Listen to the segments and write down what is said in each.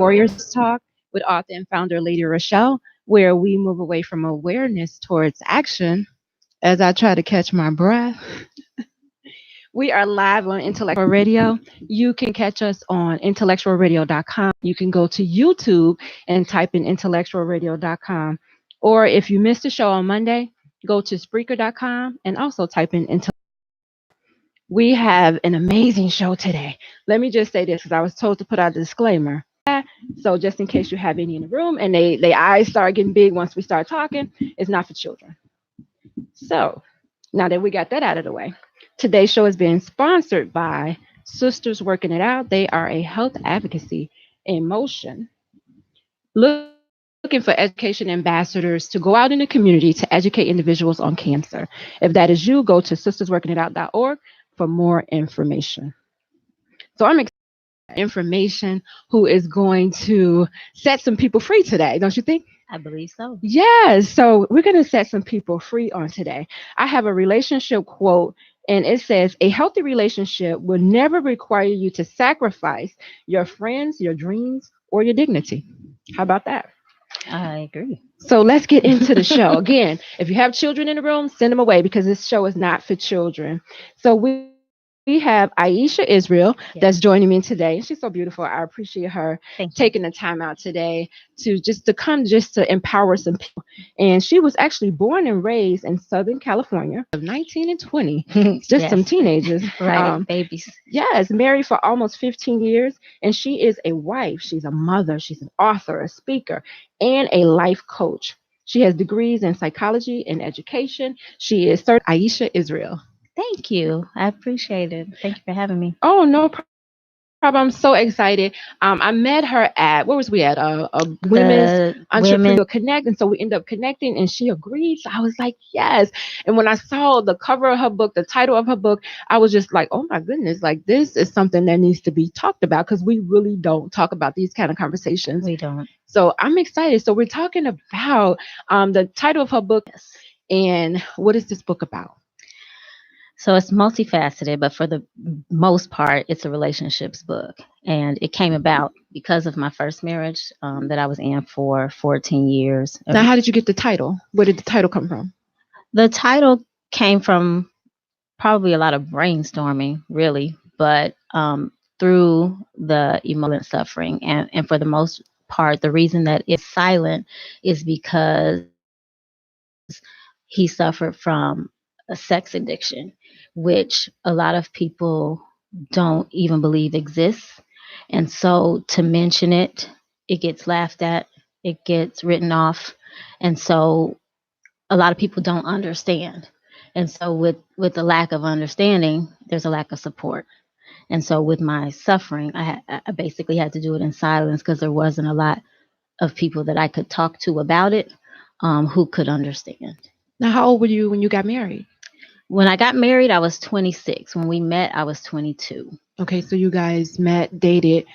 Warriors Talk with author and founder Lady Rochelle, where we move away from awareness towards action. As I try to catch my breath, we are live on Intellectual Radio. You can catch us on intellectualradio.com. You can go to YouTube and type in intellectualradio.com. Or if you missed the show on Monday, go to Spreaker.com and also type in Intellectual. We have an amazing show today. Let me just say this because I was told to put out a disclaimer. So just in case you have any in the room and they eyes start getting big once we start talking, it's not for children. So now that we got that out of the way, today's show is being sponsored by Sisters Working It Out. They are a health advocacy in motion, looking for education ambassadors to go out in the community to educate individuals on cancer. If that is you, go to sistersworkingitout.org for more information. So I'm excited about information who is going to set some people free today, don't you think? I believe so. Yes. So we're going to set some people free on today. I have a relationship quote, and it says, a healthy relationship will never require you to sacrifice your friends, your dreams, or your dignity. How about that? I agree. So let's get into the show. Again, if you have children in the room, send them away because this show is not for children. So we have Aisha Israel that's joining me today. She's so beautiful. I appreciate her taking the time out today to just to empower some people. And she was actually born and raised in Southern California of 19 and 20, just some Yes. teenagers. Right, babies. Yes, married for almost 15 years. And she is a wife, she's a mother, she's an author, a speaker, and a life coach. She has degrees in psychology and education. She is certified Aisha Israel. Thank you. I appreciate it. Thank you for having me. Oh, no problem. I'm so excited. I met her at, where was we at? A women's The entrepreneur women, connect. And so we ended up connecting and she agreed. So I was like, yes. And when I saw the cover of her book, the title of her book, I was just like, oh my goodness, like this is something that needs to be talked about because we really don't talk about these kind of conversations. we don't. So I'm excited. So we're talking about the title of her book Yes. and what is this book about? So it's multifaceted, but for the most part, it's a relationships book. And it came about because of my first marriage that I was in for 14 years. Now, how did you get the title? Where did the title come from? The title came from probably a lot of brainstorming, really, but through the emotional suffering. And for the most part, the reason that it's silent is because he suffered from a sex addiction, which a lot of people don't even believe exists. And so to mention it, it gets laughed at, it gets written off. And so a lot of people don't understand. And so with the lack of understanding, there's a lack of support. And so with my suffering, I basically had to do it in silence because there wasn't a lot of people that I could talk to about it who could understand. Now, how old were you when you got married? When I got married, I was 26. When we met, I was 22. Okay, so you guys met, dated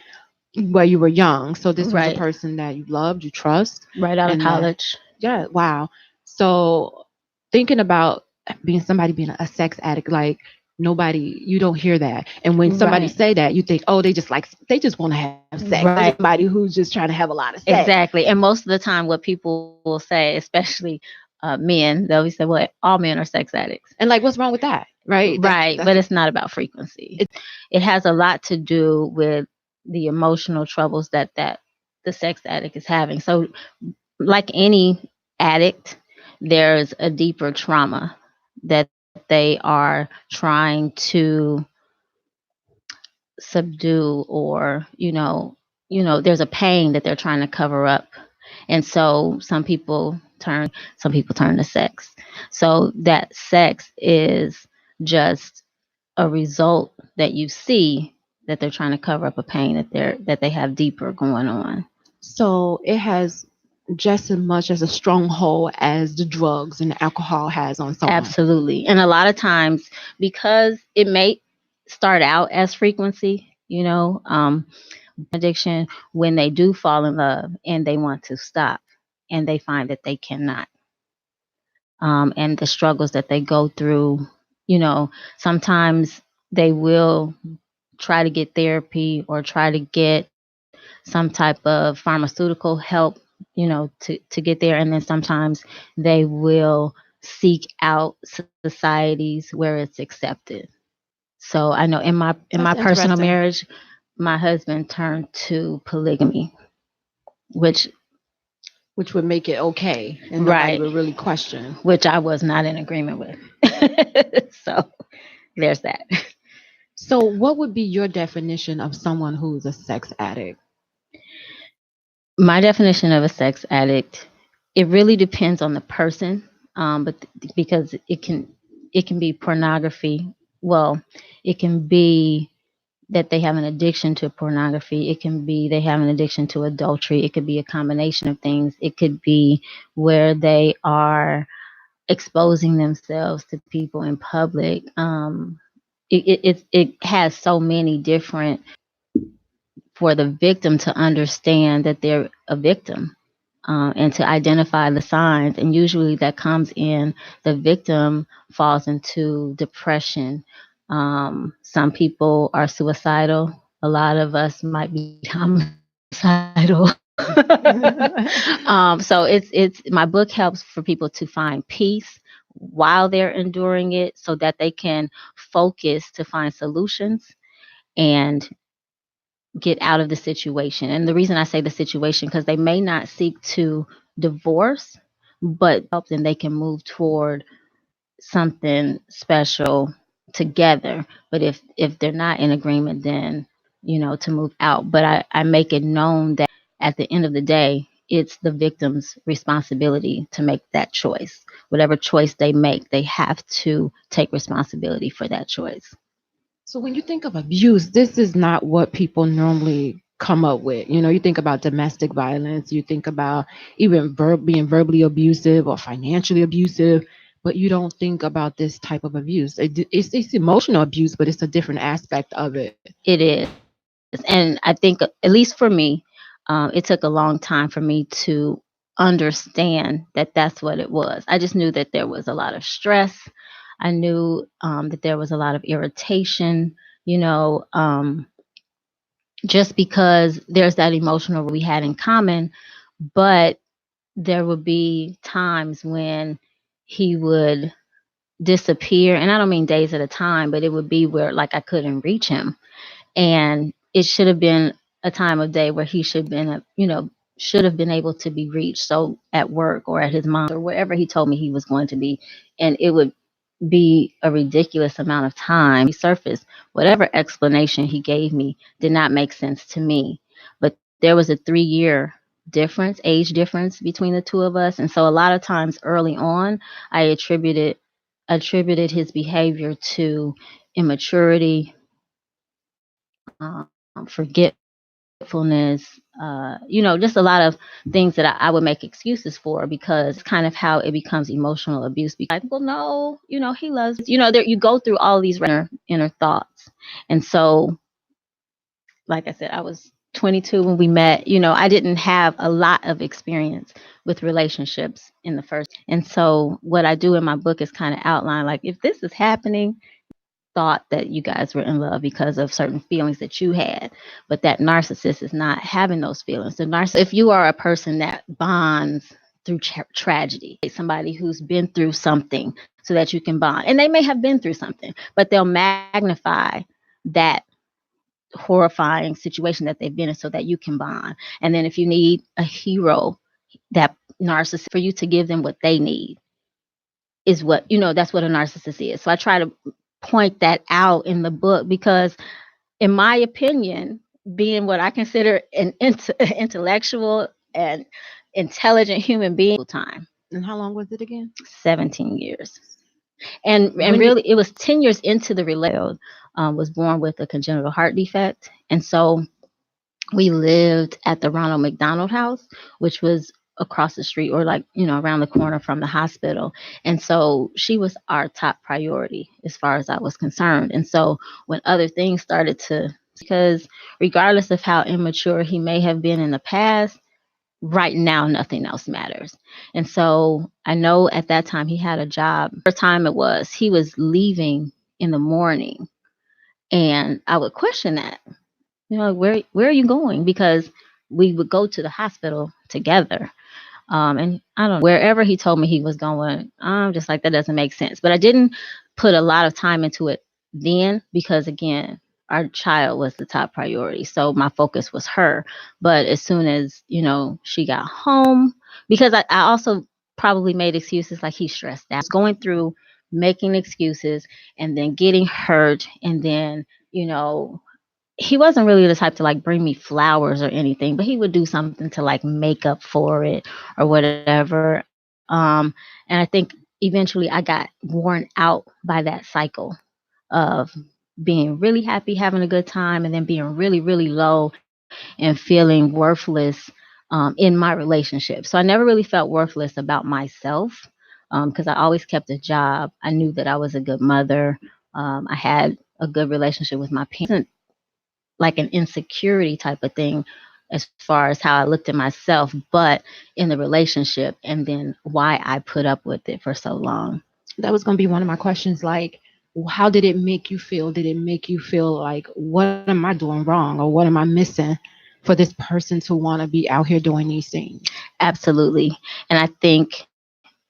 while you were young. So this was a Right, person that you loved, you trust, right out of and that, college. yeah, wow. So thinking about being a sex addict, like nobody, you don't hear that. And when somebody Right, say that, you think, oh, they just want to have sex. There's right, somebody who's just trying to have a lot of sex. exactly. And most of the time, what people will say, especially men, they'll say, well, all men are sex addicts. And like, what's wrong with that? Right? Right, That's but it's not about frequency. it. It has a lot to do with the emotional troubles that the sex addict is having. So, like any addict, there's a deeper trauma that they are trying to subdue, or there's a pain that they're trying to cover up. And so some people turn to sex. So that sex is just a result that you see, that they're trying to cover up a pain that they have deeper going on. So it has just as much as a stronghold as the drugs and the alcohol has on someone. Absolutely. And a lot of times, because it may start out as frequency, addiction, when they do fall in love and they want to stop and they find that they cannot, and the struggles that they go through, sometimes they will try to get therapy or try to get some type of pharmaceutical help, to get there. And then sometimes they will seek out societies where it's accepted. So I know in my That's personal interesting. marriage, my husband turned to polygamy, which Which would make it okay, and nobody right, would really question. which I was not in agreement with. So there's that. So, what would be your definition of someone who's a sex addict? My definition of a sex addict, it really depends on the person, but because it can be pornography. Well, it can be that they have an addiction to pornography. It can be they have an addiction to adultery. It could be a combination of things. It could be where they are exposing themselves to people in public. It has so many different for the victim to understand that they're a victim, and to identify the signs. And usually that comes in the victim falls into depression. Some people are suicidal. A lot of us might be homicidal. So it's my book helps for people to find peace while they're enduring it, so that they can focus to find solutions and get out of the situation. And the reason I say the situation, because they may not seek to divorce, but help them, they can move toward something special together. But if they're not in agreement, then to move out. But I make it known that at the end of the day, it's the victim's responsibility to make that choice. Whatever choice they make, they have to take responsibility for that choice. So, when you think of abuse, this is not what people normally come up with. You think about domestic violence, you think about even being verbally abusive or financially abusive, but you don't think about this type of abuse. It's emotional abuse, but it's a different aspect of it. It is. And I think, at least for me, it took a long time for me to understand that that's what it was. I just knew that there was a lot of stress. I knew that there was a lot of irritation, you know, just because there's that emotional we had in common. But there would be times when he would disappear. And I don't mean days at a time, but it would be where like I couldn't reach him. And it should have been a time of day where he should have been able to be reached. So at work or at his mom or wherever he told me he was going to be, and it would be a ridiculous amount of time surface. Whatever explanation he gave me did not make sense to me. But there was a 3 year age difference between the two of us. And so a lot of times early on, I attributed his behavior to immaturity, forgetfulness, just a lot of things that I would make excuses for, because kind of how it becomes emotional abuse. Because, like, well, no, he loves, there you go through all these inner thoughts. And so, like I said, I was 22 when we met. I didn't have a lot of experience with relationships in the first. And so, what I do in my book is kind of outline, like, if this is happening, thought that you guys were in love because of certain feelings that you had, but that narcissist is not having those feelings. If you are a person that bonds through tragedy, somebody who's been through something so that you can bond, and they may have been through something, but they'll magnify that horrifying situation that they've been in so that you can bond. And then if you need a hero, that narcissist, for you to give them what they need, is what that's what a narcissist is. So I try to point that out in the book, because in my opinion, being what I consider an intellectual and intelligent human being, time, And how long was it again? 17 years. And When you really it was 10 years into the relationship. Was born with a congenital heart defect. And so we lived at the Ronald McDonald House, which was across the street, or like, around the corner from the hospital. And so she was our top priority as far as I was concerned. And so when other things started to, because regardless of how immature he may have been in the past, right now nothing else matters. And so I know at that time he had a job. First time it was, he was leaving in the morning, and I would question that, where are you going? Because we would go to the hospital together. And I don't know, wherever he told me he was going, I'm just like, that doesn't make sense. But I didn't put a lot of time into it then because, again, our child was the top priority. So my focus was her. But as soon as, she got home, because I also probably made excuses like he's stressed out. Going through making excuses and then getting hurt and then, he wasn't really the type to like bring me flowers or anything, but he would do something to like make up for it or whatever. And I think eventually I got worn out by that cycle of being really happy, having a good time, and then being really, really low and feeling worthless in my relationship. So I never really felt worthless about myself because I always kept a job. I knew that I was a good mother. I had a good relationship with my parents, like an insecurity type of thing as far as how I looked at myself, but in the relationship and then why I put up with it for so long. That was going to be one of my questions. Like, how did it make you feel? Did it make you feel like, what am I doing wrong, or what am I missing for this person to want to be out here doing these things? Absolutely. And I think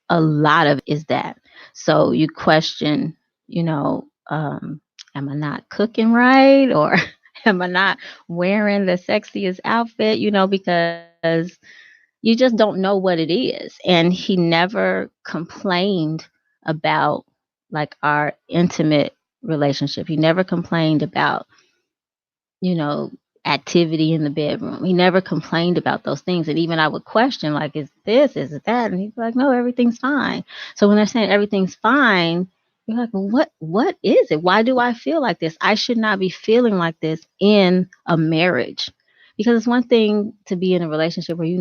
a lot of it is that. So you question, am I not cooking right? Or am I not wearing the sexiest outfit? Because you just don't know what it is. And he never complained about like our intimate relationship. He never complained about, you know, activity in the bedroom. He never complained about those things. And even I would question, like, is this, is it that? And he'd be like, no, everything's fine. So when they're saying everything's fine, you're like, well, what is it? Why do I feel like this? I should not be feeling like this in a marriage. Because it's one thing to be in a relationship where you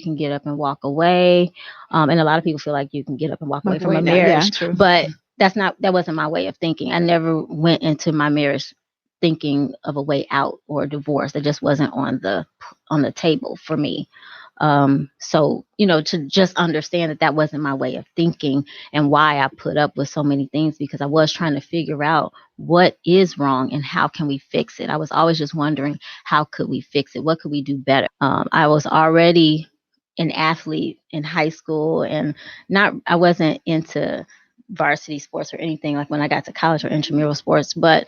can get up and walk away. And a lot of people feel like you can get up and walk away from a marriage. Like, But wait, now, yeah, true. that wasn't my way of thinking. I never went into my marriage thinking of a way out or a divorce. It just wasn't on the table for me. So to just understand that that wasn't my way of thinking and why I put up with so many things, because I was trying to figure out what is wrong and how can we fix it. I was always just wondering, how could we fix it? What could we do better? I was already an athlete in high school, and not I wasn't into varsity sports or anything like when I got to college, or intramural sports, but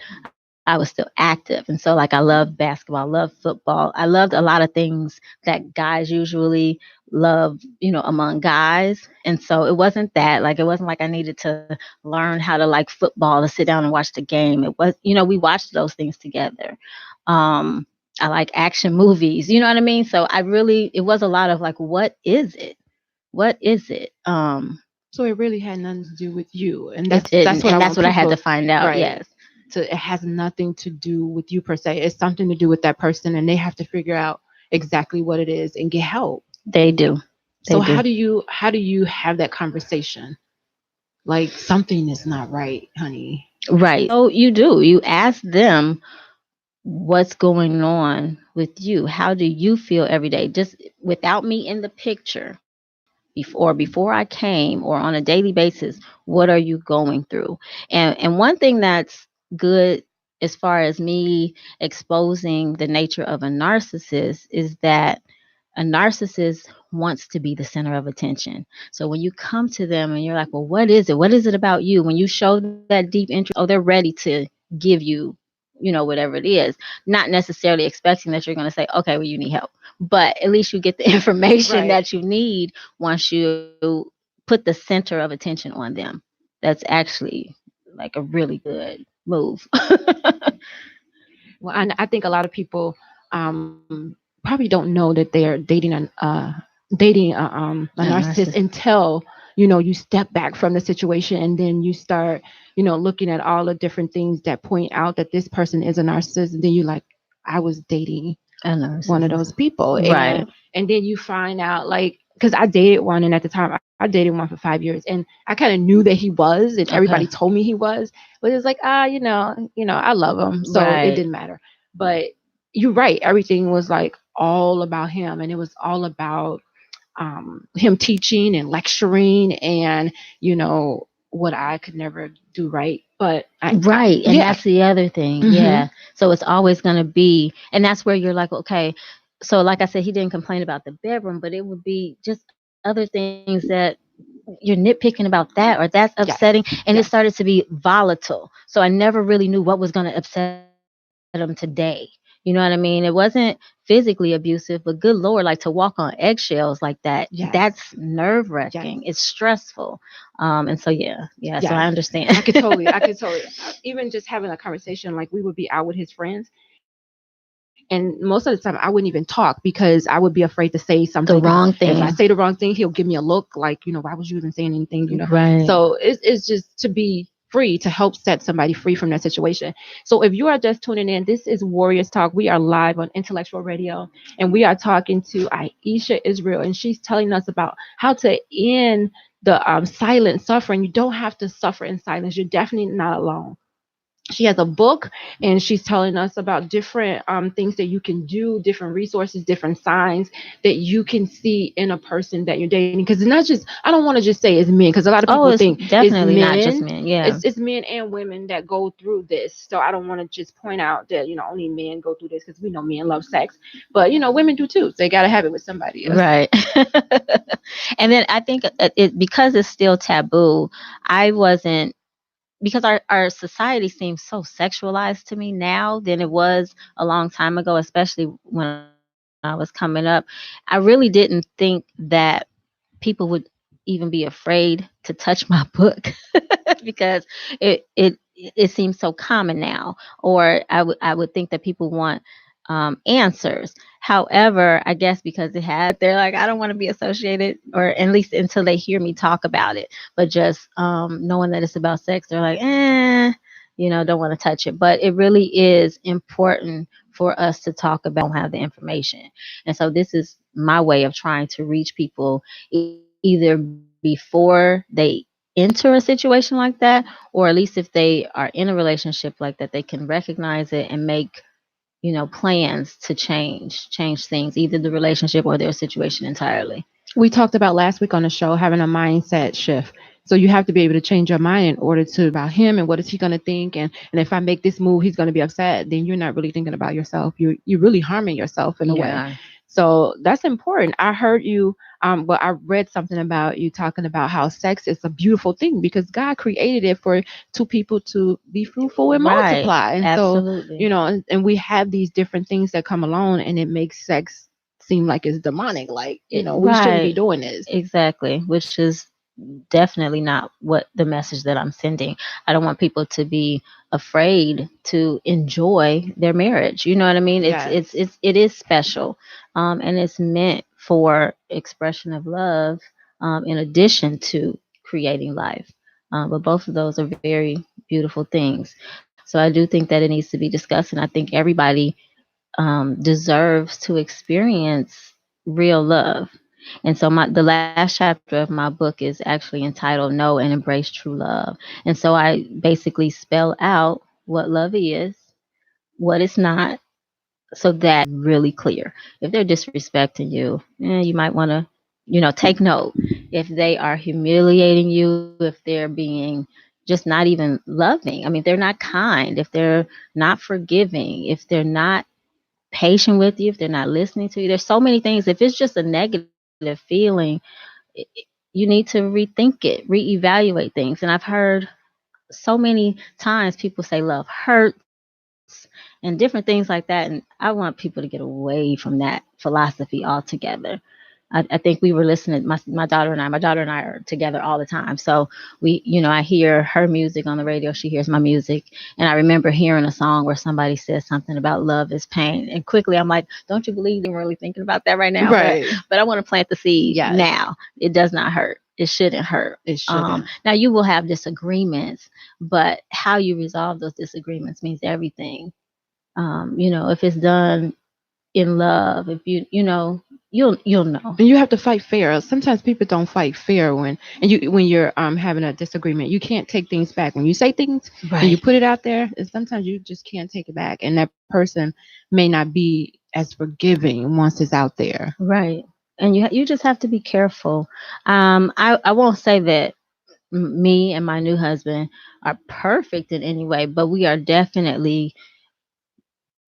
I was still active. And so like I loved basketball, I loved football. I loved a lot of things that guys usually love, among guys. And so it wasn't that, like, it wasn't like I needed to learn how to like football to sit down and watch the game. It was, we watched those things together. I like action movies, you know what I mean? So it was a lot of like, what is it? What is it? So it really had nothing to do with you, and It that's didn't. what I And that's want what I had people, to find out. right? Yes, So it has nothing to do with you per se. It's something to do with that person, and they have to figure out exactly what it is and get help. they do. So They do. how do you have that conversation? Like, something is not right, honey. Right. So you do. You ask them what's going on with you. How do you feel every day? Just without me in the picture, before I came, or on a daily basis, what are you going through? And one thing that's good as far as me exposing the nature of a narcissist is that a narcissist wants to be the center of attention. So when you come to them and you're like, well, what is it? What is it about you? When you show that deep interest, oh, they're ready to give you, whatever it is, not necessarily expecting that you're going to say, okay, well, you need help. But at least you get the information Right. that you need once you put the center of attention on them. That's actually like a really good move. Well, I think a lot of people probably don't know that they are dating a A narcissist narcissist. until you step back from the situation, and then you start looking at all the different things that point out that this person is a narcissist, and then you like, I was dating A one of narcissist. those people, Right. and then you find out, like, because I dated one, and at the time I dated one for 5 years, and I kind of knew that he was, and everybody Okay. told me he was, but it was like, I love him, so it Right. didn't matter. But you're right, everything was like all about him, and it was all about him teaching and lecturing, and you know what I could never do right. But Right. And yeah. that's the other thing. Hmm. Yeah. So it's always going to be, and that's where you're like, okay. So, like I said, he didn't complain about the bedroom, but it would be just other things that you're nitpicking about that, or that's upsetting. Yes. And it started Yes. to be volatile. So I never really knew what was going to upset him today. You know what I mean? It wasn't physically abusive, but good Lord, like to walk on eggshells like that, that's Yes. nerve wracking. It's Yes. stressful. And so, yeah. Yeah. So I Yes. understand. I could totally, even just having a conversation, like we would be out with his friends, and most of the time I wouldn't even talk because I would be afraid to say something. Because The if I wrong say the wrong thing. thing, he'll give me a look like, why was you even saying anything, Right. So it's just to be free to help set somebody free from that situation. So if you are just tuning in, this is Warriors Talk. We are live on Intellectual Radio, and we are talking to Aisha Israel, and she's telling us about how to end the silent suffering. You don't have to suffer in silence. You're definitely not alone. She has a book, and she's telling us about different things that you can do, different resources, different signs that you can see in a person that you're dating. Because it's not just, I don't want to just say it's men, because a lot of Oh, people it's think it's definitely not just men. men. Yeah. It's men and women that go through this. So I don't want to just point out that only men go through this, because we know men love sex, but women do too. So they got to have it with somebody else. Right. And then I think because it's still taboo, I wasn't, because our society seems so sexualized to me now than it was a long time ago, especially when I was coming up. I really didn't think that people would even be afraid to touch my book because it seems so common now. Or I would think that people want answers. However, I guess because it has, they're like, I don't want to be associated, or at least until they hear me talk about it. But just knowing that it's about sex, they're like, don't want to touch it. But it really is important for us to talk about. Have the information, and so this is my way of trying to reach people either before they enter a situation like that, or at least if they are in a relationship like that, they can recognize it and make plans to change things, either the relationship or their situation entirely. We talked about last week on the show having a mindset shift. So you have to be able to change your mind in order to about him and what is he going to think, and if I make this move, he's going to be upset. Then you're not really thinking about yourself. You're really harming yourself in a way. Yeah. So that's important. I heard you. But I read something about you talking about how sex is a beautiful thing because God created it for two people to be fruitful and Right. multiply. And so Absolutely. and we have these different things that come along, and it makes sex seem like it's demonic. Like we shouldn't be Right. doing this. Exactly. Which is definitely not what the message that I'm sending. I don't want people to be afraid to enjoy their marriage. You know what I mean? Yes. It is special, and it's meant for expression of love, in addition to creating life. But both of those are very beautiful things. So I do think that it needs to be discussed, and I think everybody deserves to experience real love. And so the last chapter of my book is actually entitled Know and Embrace True Love. And so I basically spell out what love is, what it's not, so that really clear. If they're disrespecting you, you might want to, take note. If they are humiliating you, if they're being just not even loving, I mean, they're not kind, if they're not forgiving, if they're not patient with you, if they're not listening to you. There's so many things. If it's just a negative feeling, you need to rethink it, reevaluate things. And I've heard so many times people say love hurts and different things like that. And I want people to get away from that philosophy altogether. I think we were listening. My daughter and I are together all the time. So I hear her music on the radio. She hears my music. And I remember hearing a song where somebody says something about love is pain. And quickly I'm like, don't you believe I'm really thinking about that right now? Right. But I want to plant the seed Yes. now. It does not hurt. It shouldn't hurt. It shouldn't. Now you will have disagreements, but how you resolve those disagreements means everything. If it's done in love, if you'll know. And you have to fight fair. Sometimes people don't fight fair when you're having a disagreement. You can't take things back. When you say things and you Right. put it out there, and sometimes you just can't take it back. And that person may not be as forgiving once it's out there. Right. And you just have to be careful. I won't say that me and my new husband are perfect in any way, but we are definitely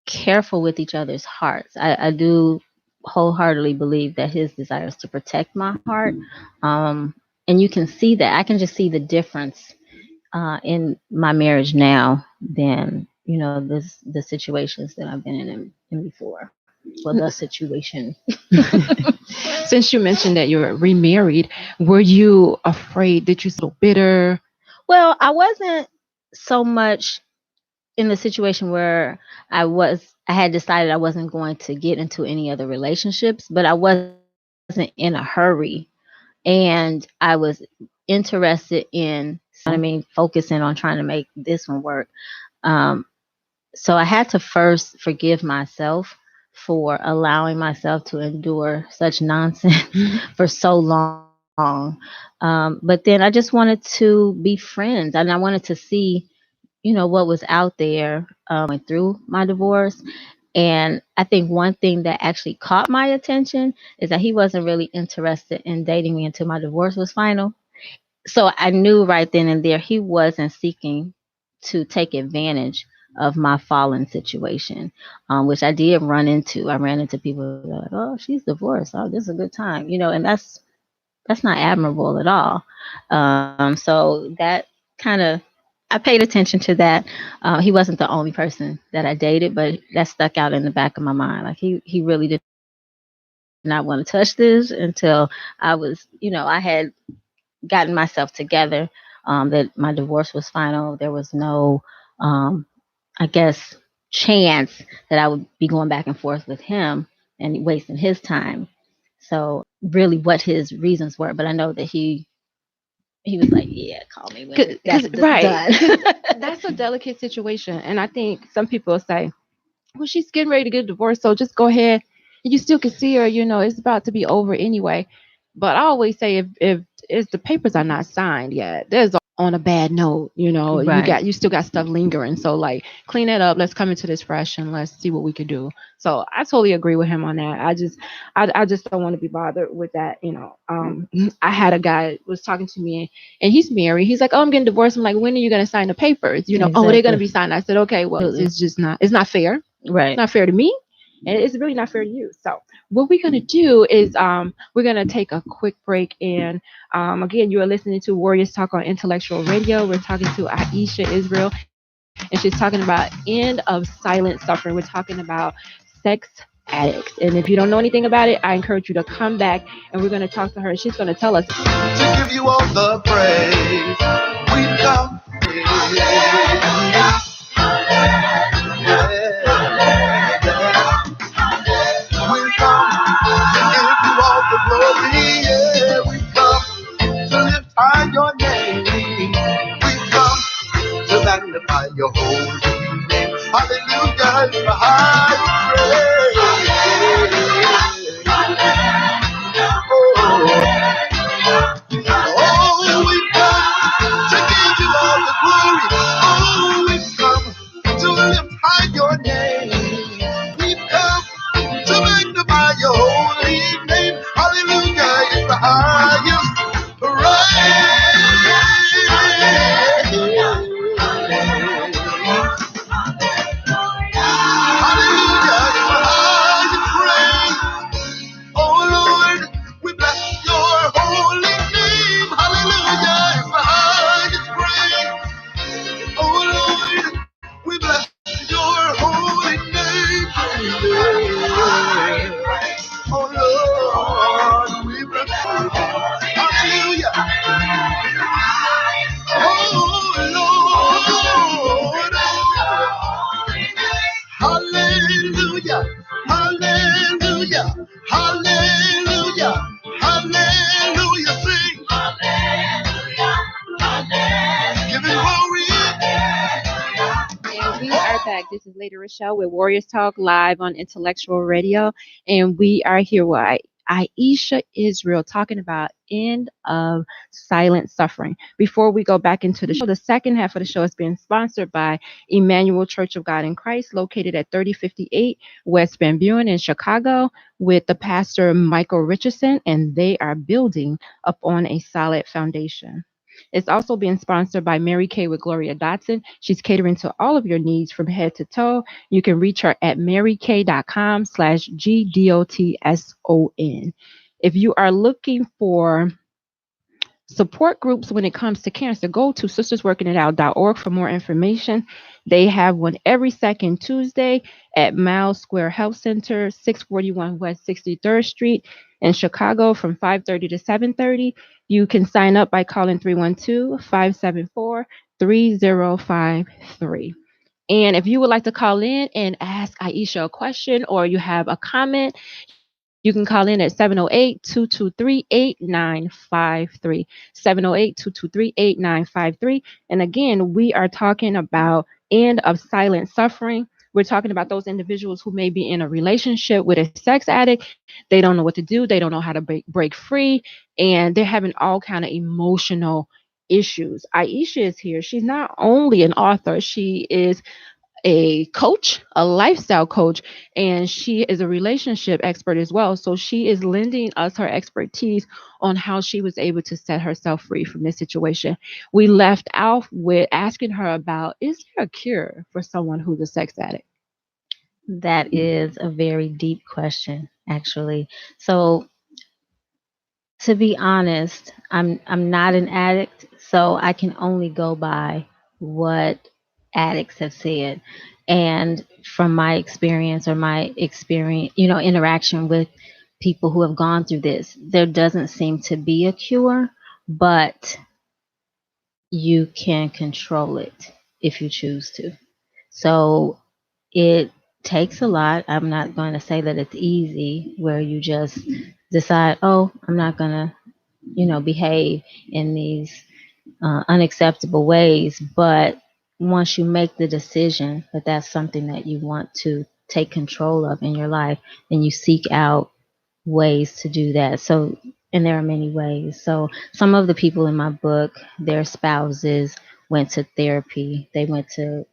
careful with each other's hearts. I do wholeheartedly believe that his desire is to protect my heart. Um, and you can see that. I can just see the difference in my marriage now than, the situations that I've been in before. Well, the situation. Since you mentioned that you're remarried, were you afraid? Did you feel bitter? Well, I wasn't so much in the situation where I had decided I wasn't going to get into any other relationships, but I wasn't in a hurry, and I was interested in, focusing on trying to make this one work. Um, so I had to first forgive myself for allowing myself to endure such nonsense for so long. But then I just wanted to be friends, and I wanted to see, what was out there through my divorce. And I think one thing that actually caught my attention is that he wasn't really interested in dating me until my divorce was final. So I knew right then and there he wasn't seeking to take advantage of my fallen situation, which I did run into. I ran into people that were like, "Oh, she's divorced. Oh, this is a good time," and that's not admirable at all. So that kind of, I paid attention to that. He wasn't the only person that I dated, but that stuck out in the back of my mind. Like he really did not want to touch this until I had gotten myself together. That my divorce was final. There was no, um, I guess, chance that I would be going back and forth with him and wasting his time. So really what his reasons were, but I know that he was like, yeah, call me when that's Because right, done. because that's a delicate situation, and I think some people say, "Well, she's getting ready to get divorced, so just go ahead. You still can see her. It's about to be over anyway." But I always say, if the papers are not signed yet, there's on a bad note. Right. You still got stuff lingering. So like, clean it up. Let's come into this fresh and let's see what we can do. So I totally agree with him on that. I just don't want to be bothered with that. I had a guy was talking to me, and he's married. He's like, "Oh, I'm getting divorced." I'm like, "When are you going to sign the papers?" "Oh, they're going to Exactly. be signed." I said, "Okay, well, Absolutely. it's just not. It's not fair. It's Right. not fair to me, and it's really not fair to you." So what we're gonna do is we're gonna take a quick break, and again, you are listening to Warriors Talk on Intellectual Radio. We're talking to Aisha Israel, and she's talking about end of silent suffering. We're talking about sex addicts, and if you don't know anything about it, I encourage you to come back, and we're gonna talk to her. She's gonna tell us to give you all the praise. We come, we come to give you all the glory. Yeah, we come to lift high your name. We come to magnify your holy name. Hallelujah is the highest praise. Oh, we come to give you all the glory. Oh, we come to lift high your name. We come to magnify your holy name. Hallelujah is the highest praise. Hallelujah is the highest praise. Oh Lord, we bless your holy name. Hallelujah is the highest praise. Oh Lord, we bless your holy name. Oh Lord, we bless your hallelujah. Oh Lord, hallelujah, hallelujah, hallelujah, hallelujah. Sing, give him glory. and we are back. This is Lady Rochelle with Warriors Talk live on Intellectual Radio. And we are here with Aisha Israel talking about end of silent suffering. Before we go back into the second half of the show is being sponsored by Emmanuel Church of God in Christ, located at 3058 West Van Buren in Chicago, with the pastor Michael Richardson, and they are building upon a solid foundation. It's also being sponsored by Mary Kay with Gloria Dotson. She's catering to all of your needs from head to toe. You can reach her at marykay.com/GDOTSON. If you are looking for support groups when it comes to cancer, go to sistersworkingitout.org for more information. They have one every second Tuesday at Miles Square Health Center, 641 West 63rd Street in Chicago from 5:30 to 7:30. You can sign up by calling 312-574-3053. And if you would like to call in and ask Aisha a question or you have a comment, you can call in at 708-223-8953. 708-223-8953. And again, we are talking about end of silent suffering. We're talking about those individuals who may be in a relationship with a sex addict. They don't know what to do. They don't know how to break free. And they're having all kind of emotional issues. Aisha is here. She's not only an author, she is a coach, a lifestyle coach, and she is a relationship expert as well. So she is lending us her expertise on how she was able to set herself free from this situation. We left off with asking her about, is there a cure for someone who's a sex addict? That is a very deep question, actually. So, to be honest, I'm not an addict, so I can only go by what addicts have said. And from my experience or my experience, interaction with people who have gone through this, there doesn't seem to be a cure, but you can control it if you choose to. So it takes a lot. I'm not going to say that it's easy where you just decide, oh, I'm not going to, behave in these unacceptable ways. But once you make the decision that that's something that you want to take control of in your life, then you seek out ways to do that. So, and there are many ways. So, some of the people in my book, their spouses went to therapy, they went to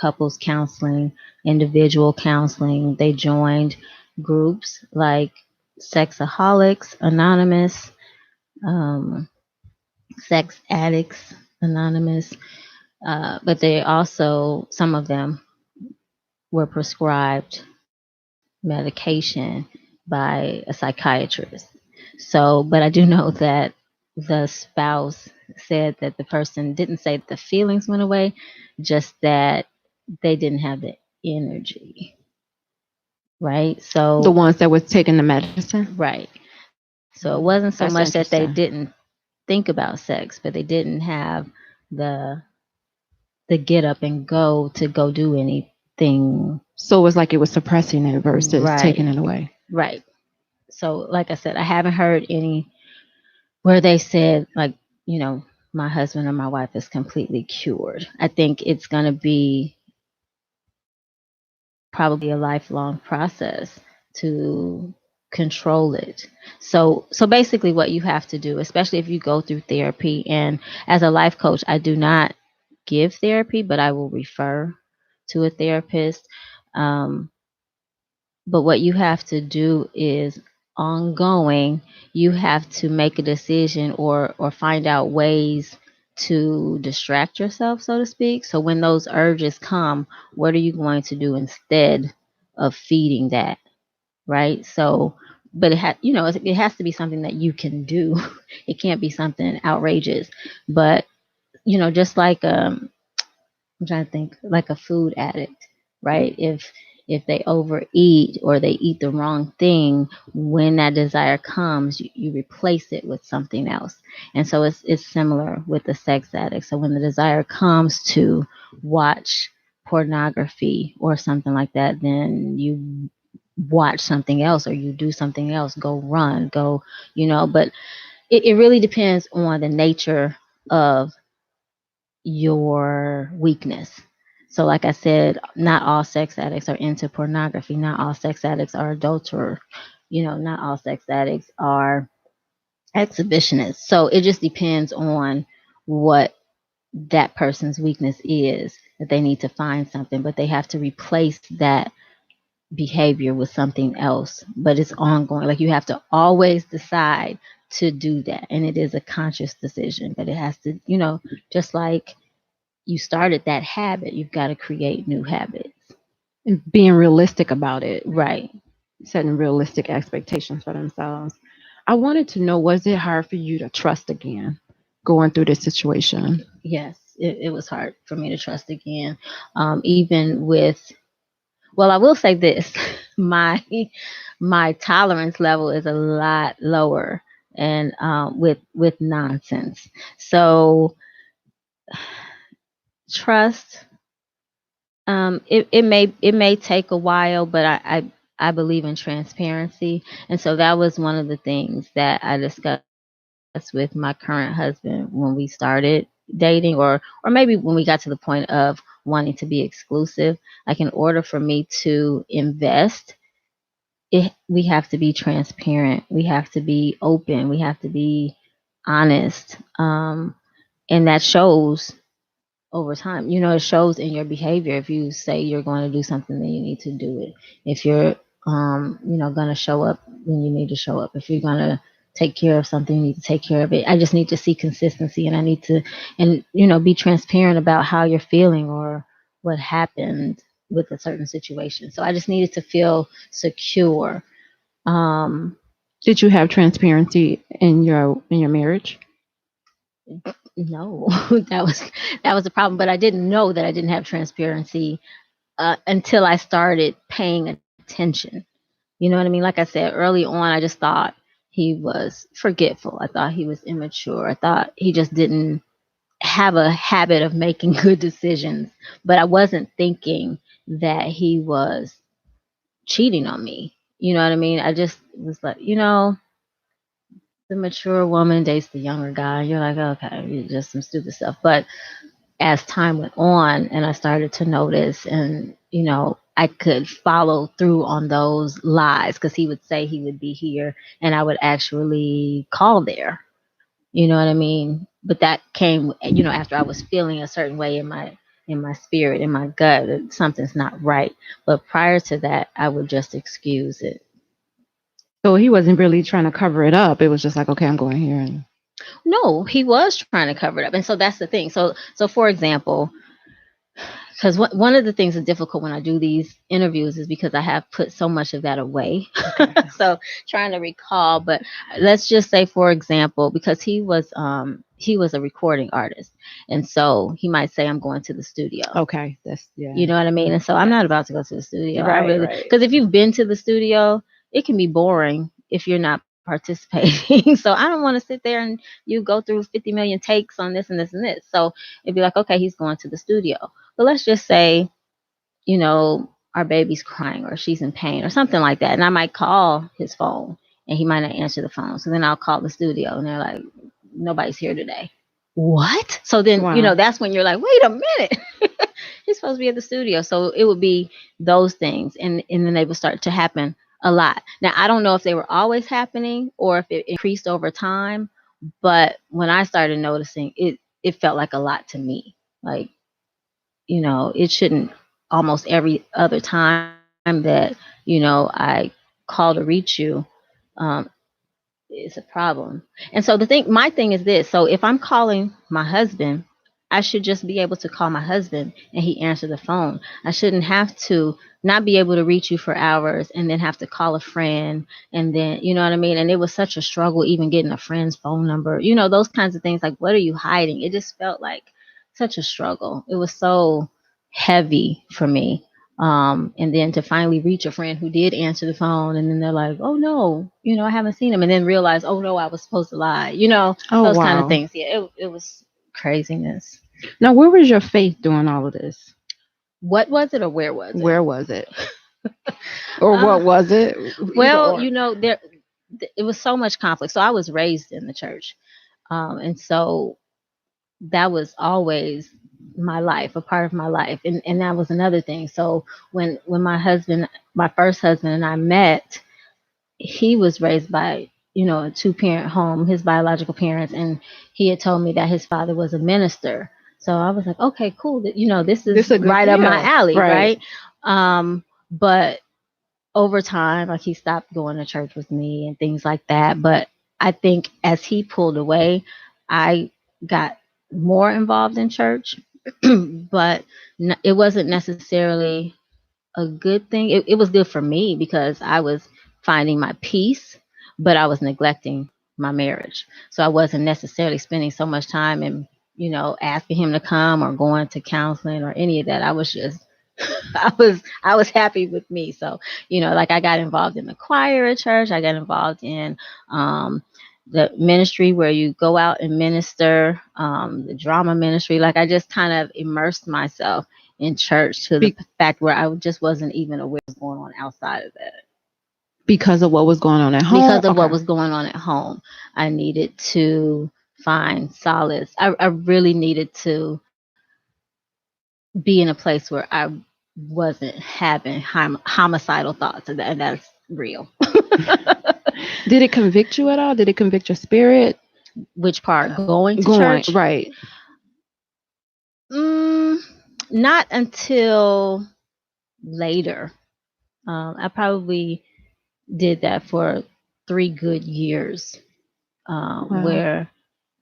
couples counseling, individual counseling, they joined groups like Sexaholics Anonymous, um, Sex Addicts Anonymous, but they also, some of them were prescribed medication by a psychiatrist. So, but I do know that the spouse said that the person didn't say that the feelings went away, just that they didn't have the energy, right? The So, ones that was taking the medicine? right. So it wasn't so That's much that they interesting. didn't think about sex, but they didn't have the get up and go to go do anything. So it was like it was suppressing it versus taking Right. it away. Right. So, like I said, I haven't heard any where they said, like, my husband or my wife is completely cured. I think it's going to be probably a lifelong process to control it. So basically what you have to do, especially if you go through therapy, and as a life coach, I do not give therapy, but I will refer to a therapist. Um, But what you have to do is ongoing, you have to make a decision or find out ways to distract yourself, so to speak. So when those urges come, what are you going to do instead of feeding that, right? So, but it has to be something that you can do. It can't be something outrageous. But just like I'm trying to think, like a food addict, right? If they overeat or they eat the wrong thing, when that desire comes, you replace it with something else. And so it's similar with the sex addict. So when the desire comes to watch pornography or something like that, then you watch something else or you do something else, go run, go, but it really depends on the nature of your weakness. So, like I said, not all sex addicts are into pornography. Not all sex addicts are adulterers. Not all sex addicts are exhibitionists. So, it just depends on what that person's weakness is, that they need to find something, but they have to replace that behavior with something else. But it's ongoing. Like, you have to always decide, to do that. And it is a conscious decision, but it has to, just like you started that habit, you've got to create new habits. And being realistic about it, Right. setting realistic expectations for themselves. I wanted to know, was it hard for you to trust again going through this situation? Yes, it was hard for me to trust again. Even with, well, I will say this, my tolerance level is a lot lower, and with nonsense. So trust, it may take a while, but I believe in transparency, and so that was one of the things that I discussed with my current husband when we started dating, or maybe when we got to the point of wanting to be exclusive. Like, in order for me to invest, we have to be transparent, we have to be open, we have to be honest, and that shows over time. It shows in your behavior. If you say you're going to do something, then you need to do it. If you're, going to show up, then you need to show up. If you're going to take care of something, you need to take care of it. I just need to see consistency, and I need to, and be transparent about how you're feeling or what happened with a certain situation. So I just needed to feel secure. Um, Did you have transparency in your marriage? no, that was the problem. But I didn't know that I didn't have transparency until I started paying attention. You know what I mean? Like I said early on, I just thought he was forgetful. I thought he was immature. I thought he just didn't have a habit of making good decisions. But I wasn't thinking that he was cheating on me. You know what I mean? I just was like, the mature woman dates the younger guy. You're like, okay, it's just some stupid stuff. But as time went on and I started to notice, and I could follow through on those lies, because he would say he would be here and I would actually call there. You know what I mean? But that came, after I was feeling a certain way in my spirit, in my gut, that something's not right. But prior to that, I would just excuse it. So he wasn't really trying to cover it up. It was just like, okay, I'm going here. And No, he was trying to cover it up. And so that's the thing. So for example, because one of the things that's difficult when I do these interviews is because I have put so much of that away. So trying to recall, but let's just say, for example, because he was a recording artist, and so he might say, I'm going to the studio. okay, that's yeah. You know what I mean? And so I'm not about to go to the studio. I Right, really, right. because if you've been to the studio, it can be boring if you're not participating. So I don't want to sit there and you go through 50 million takes on this and this and this. So it'd be like, okay, he's going to the studio. But let's just say, our baby's crying or she's in pain or something like that. And I might call his phone and he might not answer the phone. So then I'll call the studio and they're like, nobody's here today. What? So then, Wow. that's when you're like, wait a minute. He's supposed to be at the studio. So it would be those things. And then they would start to happen a lot. Now, I don't know if they were always happening or if it increased over time. But when I started noticing, it felt like a lot to me. Like, it shouldn't, almost every other time that, I call to reach you, um, it's a problem. And so my thing is this. So if I'm calling my husband, I should just be able to call my husband and he answer the phone. I shouldn't have to not be able to reach you for hours and then have to call a friend, and then, you know what I mean? And it was such a struggle even getting a friend's phone number, those kinds of things. Like, what are you hiding? It just felt like such a struggle. It was so heavy for me. And then to finally reach a friend who did answer the phone, and then they're like, oh no, I haven't seen him. And then realize, oh no, I was supposed to lie, Oh, those kind of wow. things. Yeah, it was craziness. Now, where was your faith doing all of this? What was it, or where was it? Where was it? Or what was it? Well, Either or. it was so much conflict. So I was raised in the church. And so that was always my life, a part of my life. And that was another thing. So when my first husband and I met, he was raised by, a two-parent home, his biological parents, and he had told me that his father was a minister. So I was like, okay, cool. This is right up my alley, right? But over time, like, he stopped going to church with me and things like that. But I think as he pulled away, I got more involved in church, but it wasn't necessarily a good thing. It was good for me because I was finding my peace, but I was neglecting my marriage. So I wasn't necessarily spending so much time and, asking him to come or going to counseling or any of that. I was just I was happy with me. So, like I got involved in the choir at church. I got involved in um the ministry where you go out and minister, the drama ministry. Like I just kind of immersed myself in church to the Be- fact where I just wasn't even aware of what was going on outside of that. because of what was going on at home. Because of what Okay. was going on at home, I needed to find solace. I really needed to be in a place where I wasn't having homicidal thoughts, and that's real. Did it convict you at all? Did it convict your spirit? Which part? Going to Going church? right. Mm, not until later. I probably did that for 3 good years, Wow. where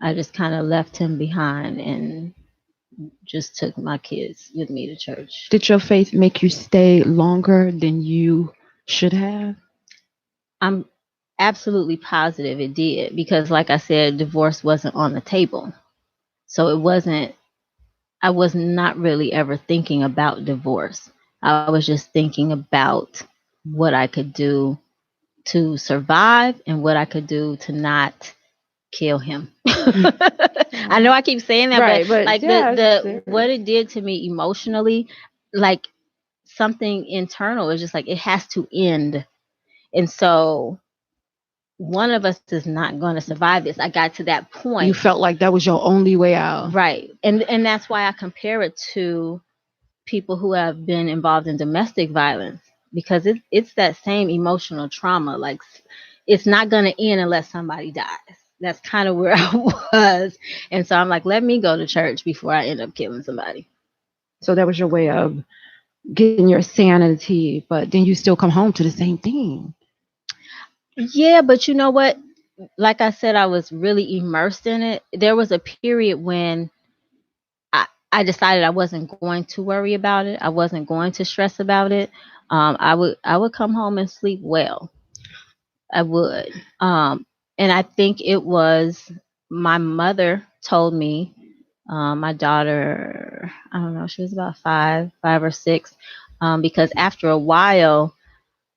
I just kind of left him behind and just took my kids with me to church. Did your faith make you stay longer than you should have? I'm absolutely positive it did because, like I said, divorce wasn't on the table. So it wasn't, I was not really ever thinking about divorce. I was just thinking about what I could do to survive and what I could do to not kill him. I know Wow. I keep saying that, but Right, but like yeah, it's the what serious. it did to me emotionally, like something internal is just like it has to end. And so one of us is not going to survive this. I got to that You point. felt like that was your only way out. Right. And that's why I compare it to people who have been involved in domestic violence because it's that same emotional trauma. Like it's not going to end unless somebody dies. That's kind of where I was. And so I'm like, let me go to church before I end up killing somebody. So that was your way of getting your sanity, but then you still come home to the same thing. Yeah, but you know what? Like I said, I was really immersed in it. There was a period when I decided I wasn't going to worry about it. I wasn't going to stress about it. I would come home and sleep well. I would. And I think it was my mother told me, my daughter, I don't know, she was about 5 or 6, because after a while,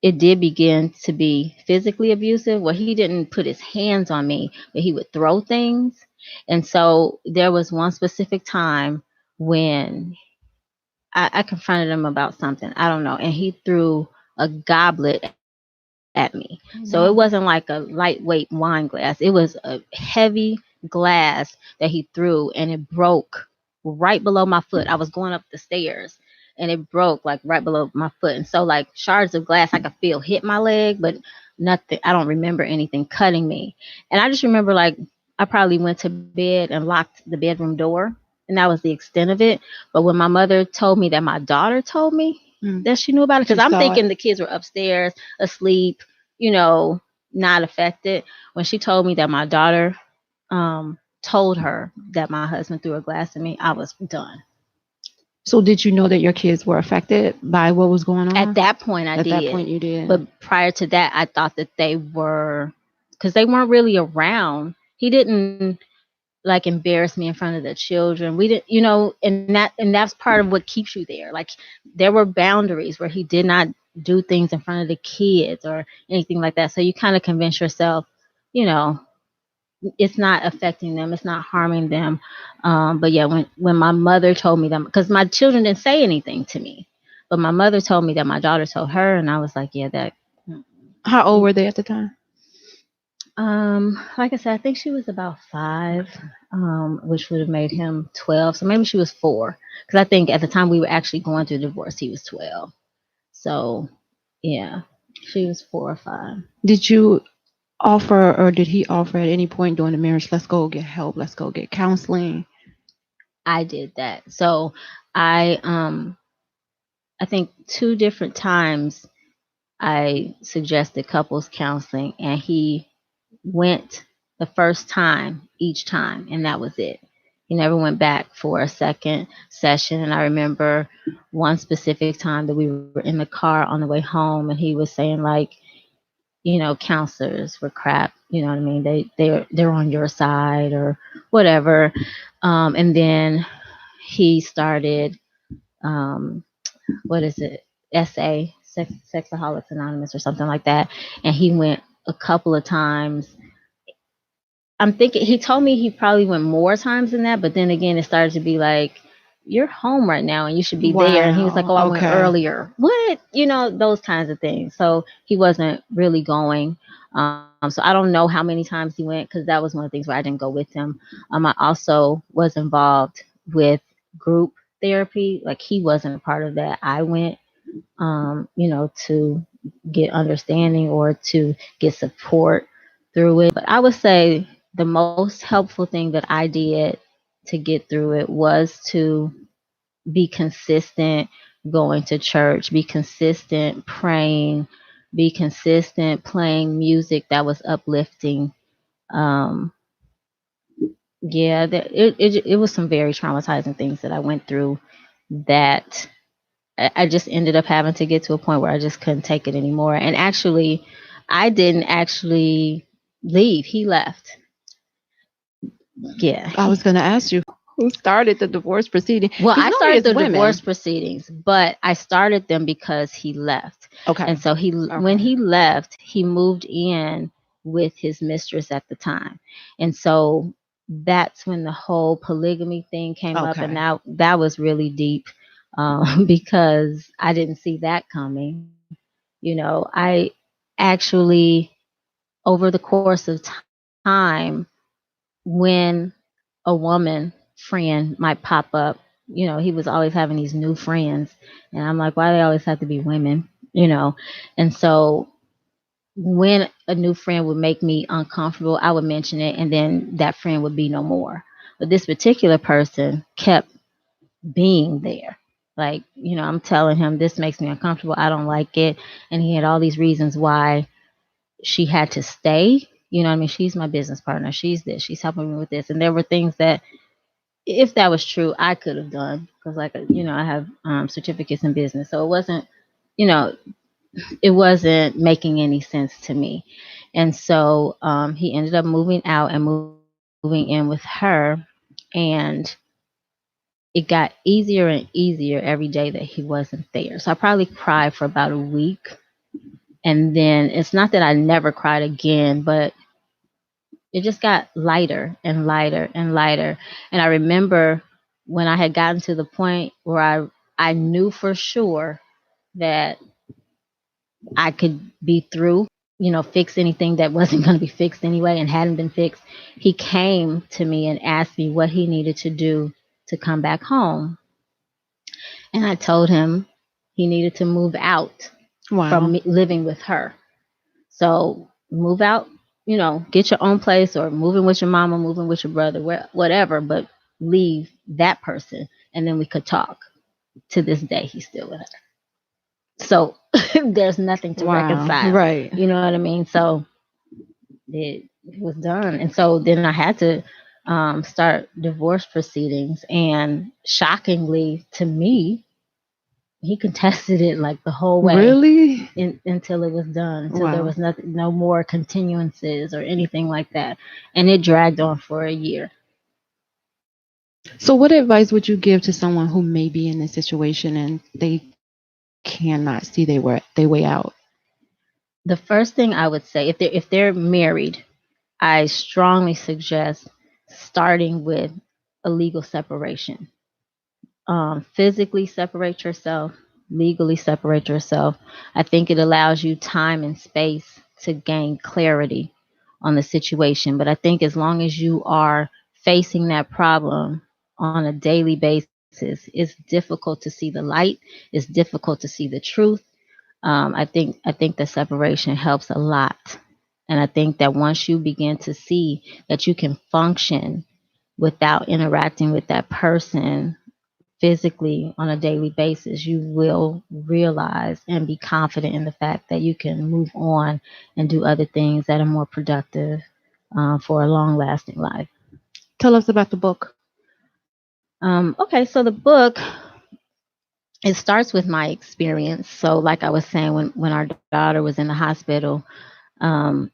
it did begin to be physically abusive where he didn't put his hands on me, but he would throw things. And so there was one specific time when I confronted him about something. I don't know. And he threw a goblet at me. So it wasn't like a Wow. lightweight wine glass. It was a heavy glass that he threw and it broke right below my foot. I was going up the stairs and it broke like right below my foot. And so like shards of glass I could feel hit my leg, but nothing, I don't remember anything cutting me. And I just remember like I probably went to bed and locked the bedroom door, and that was the extent of it. But when my mother told me that my daughter told me Mm. that she knew about it, She because I'm saw it. thinking the kids were upstairs asleep, you know, not affected. When she told me that my daughter told her that my husband threw a glass at me, I was done. So did you know that your kids were affected by what was going At on? that point, I At that did. point, you did. But prior to that, I thought that they were, because they weren't really around. He didn't like embarrass me in front of the children. We didn't, and that's part of what keeps you there. Like there were boundaries where he did not do things in front of the kids or anything like that. So you kind of convince yourself, you know, it's not affecting them, it's not harming them. But yeah, when my mother told me that, because my children didn't say anything to me, but my mother told me that my daughter told her, and I was like, yeah, that. How old were they at the time? Like I said, I think she was about 5, which would have made him 12. So maybe she was 4, because I think at the time we were actually going through divorce, he was 12. So yeah, she was 4 or 5. Did you offer, or did he offer at any point during the marriage, let's go get help, let's go get counseling? I did that. So I think 2 different times I suggested couples counseling, and he went the first time each time, and that was it. He never went back for a second session. And I remember one specific time that we were in the car on the way home, and he was saying like, counselors were crap. You know what I mean? They're on your side or whatever. And then he started, um, what is it? Sexaholics Anonymous or something like that. And he went a couple of times. I'm thinking he told me he probably went more times than that, but then again, it started to be like, you're home right now and you should be there. And he was like, Wow. oh, I went Okay. earlier. What? Those kinds of things. So he wasn't really going. So I don't know how many times he went because that was one of the things where I didn't go with him. I also was involved with group therapy. Like he wasn't a part of that. I went, to get understanding or to get support through it. But I would say the most helpful thing that I did to get through it was to be consistent going to church, be consistent praying, be consistent playing music that was uplifting. Um, yeah, it was some very traumatizing things that I went through that I just ended up having to get to a point where I just couldn't take it anymore. And actually, I didn't actually leave. He left. Yeah. I was going to ask you who started the divorce proceeding Well, because I normally started it's the women. divorce proceedings, but I started them because he left. Okay. And so when Okay. he left, he moved in with his mistress at the time. And so that's when the whole polygamy thing came up, and Okay. that was really deep, because I didn't see that coming. I actually, over the course of time, when a woman friend might pop up, he was always having these new friends. And I'm like, why they always have to be women? And so when a new friend would make me uncomfortable, I would mention it, and then that friend would be no more. But this particular person kept being there. Like, I'm telling him, this makes me uncomfortable. I don't like it. And he had all these reasons why she had to stay. You know what I mean? She's my business partner. She's this. She's helping me with this. And there were things that, if that was true, I could have done because, like, I have certificates in business. So you know, it wasn't making any sense to me. And so he ended up moving out and moving in with her. And it got easier and easier every day that he wasn't there. So I probably cried for about a week. And then it's not that I never cried again, but it just got lighter and lighter and lighter. And I remember when I had gotten to the point where I knew for sure that I could be through, fix anything that wasn't going to be fixed anyway and hadn't been fixed. He came to me and asked me what he needed to do to come back home. And I told him he needed to move out from Wow. living with her. So move out, get your own place or moving with your mama, moving with your brother, whatever, but leave that person. And then we could talk. To this day, he's still with her. So there's nothing to Wow. reconcile. Right. You know what I mean? So it was done. And so then I had to start divorce proceedings. And shockingly to me, he contested it like the whole way Really? until it was done, until there Wow. was nothing, no more continuances or anything like that. And it dragged on for a year. So, what advice would you give to someone who may be in this situation and they cannot see they way out? The first thing I would say, if they're married, I strongly suggest starting with a legal separation. Physically separate yourself, legally separate yourself. I think it allows you time and space to gain clarity on the situation. But I think as long as you are facing that problem on a daily basis, it's difficult to see the light. It's difficult to see the truth. I think the separation helps a lot. And I think that once you begin to see that you can function without interacting with that person physically on a daily basis, you will realize and be confident in the fact that you can move on and do other things that are more productive. for a long lasting life. Tell us about the book. Okay, so the book, it starts with my experience. So, like I was saying, when our daughter was in the hospital, um,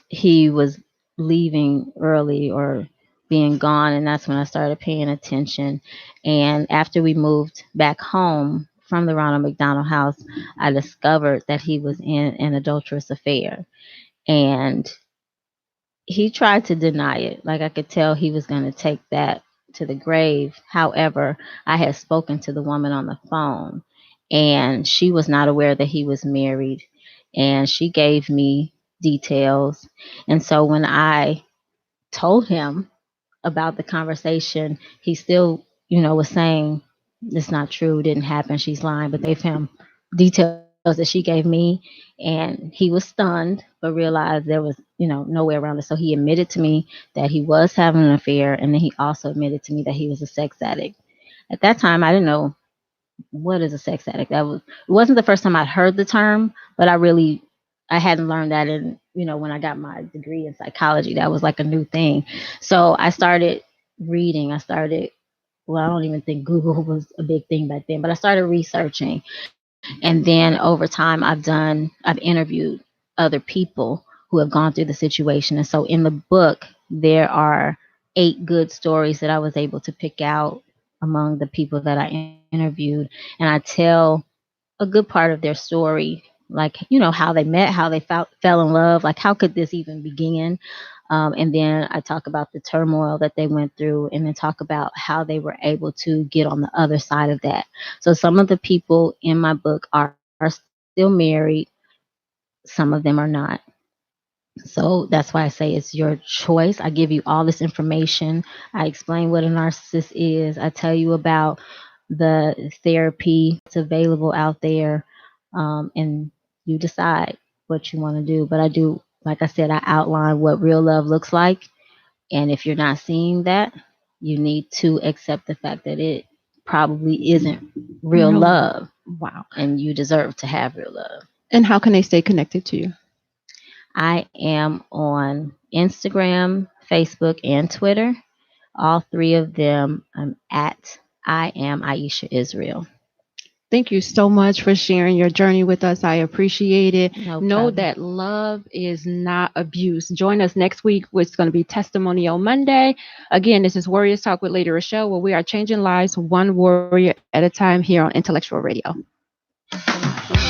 he was leaving early or being gone, and that's when I started paying attention. And after we moved back home from the Ronald McDonald House, I discovered that he was in an adulterous affair, and he tried to deny it. Like, I could tell he was going to take that to the grave. However, I had spoken to the woman on the phone, and she was not aware that he was married, and she gave me details. And so when I told him about the conversation, he still, was saying it's not true, didn't happen, she's lying. But gave him details that she gave me, and he was stunned, but realized there was, no way around it. So he admitted to me that he was having an affair, and then he also admitted to me that he was a sex addict. At that time, I didn't know what is a sex addict. It wasn't the first time I'd heard the term, but I hadn't learned that in, when I got my degree in psychology. That was like a new thing. So I started reading. Well, I don't even think Google was a big thing back then, but I started researching. And then over time, I've interviewed other people who have gone through the situation. And so in the book, there are 8 good stories that I was able to pick out among the people that I interviewed. And I tell a good part of their story, like, how they met, how they fell in love, like, how could this even begin? And then I talk about the turmoil that they went through, and then talk about how they were able to get on the other side of that. So some of the people in my book are still married, some of them are not. So that's why I say it's your choice. I give you all this information. I explain what a narcissist is. I tell you about the therapy that's available out there, and you decide what you want to do. But I do, like I said, I outline what real love looks like. And if you're not seeing that, you need to accept the fact that it probably isn't real Real love. love, Wow. and you deserve to have real love. And how can they stay connected to you? I am on Instagram, Facebook, and Twitter. All 3 of them, I'm at I am Aisha Israel. Thank you so much for sharing your journey with us. I appreciate it. No Know problem. that love is not abuse. Join us next week, which is going to be Testimonial Monday. Again, this is Warriors Talk with Lady Rochelle, where we are changing lives one warrior at a time here on Intellectual Radio. Thank you.